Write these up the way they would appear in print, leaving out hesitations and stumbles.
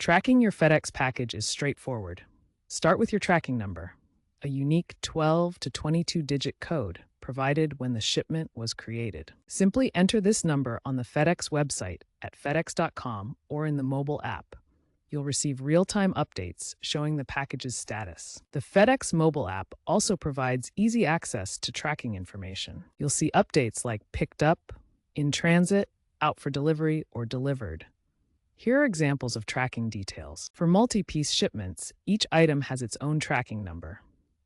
Tracking your FedEx package is straightforward. Start with your tracking number, a unique 12 to 22-digit code provided when the shipment was created. Simply enter this number on the FedEx website at fedex.com or in the mobile app. You'll receive real-time updates showing the package's status. The FedEx mobile app also provides easy access to tracking information. You'll see updates like picked up, in transit, out for delivery, or delivered. Here are examples of tracking details. For multi-piece shipments, each item has its own tracking number.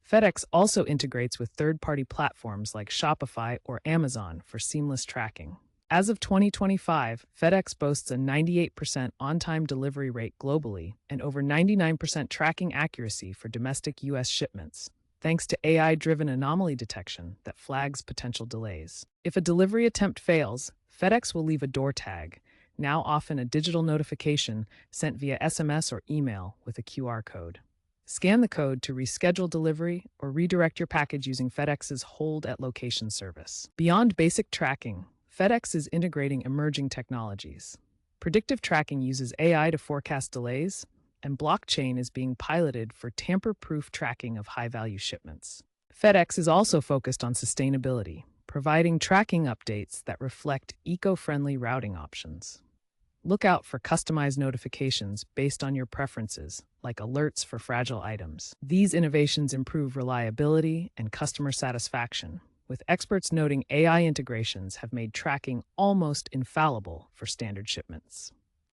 FedEx also integrates with third-party platforms like Shopify or Amazon for seamless tracking. As of 2025, FedEx boasts a 98% on-time delivery rate globally and over 99% tracking accuracy for domestic U.S. shipments, thanks to AI-driven anomaly detection that flags potential delays. If a delivery attempt fails, FedEx will leave a door tag, now often a digital notification sent via SMS or email with a QR code. Scan the code to reschedule delivery or redirect your package using FedEx's Hold at Location service. Beyond basic tracking, FedEx is integrating emerging technologies. Predictive tracking uses AI to forecast delays, and blockchain is being piloted for tamper-proof tracking of high-value shipments. FedEx is also focused on sustainability, providing tracking updates that reflect eco-friendly routing options. Look out for customized notifications based on your preferences, like alerts for fragile items. These innovations improve reliability and customer satisfaction, with experts noting AI integrations have made tracking almost infallible for standard shipments.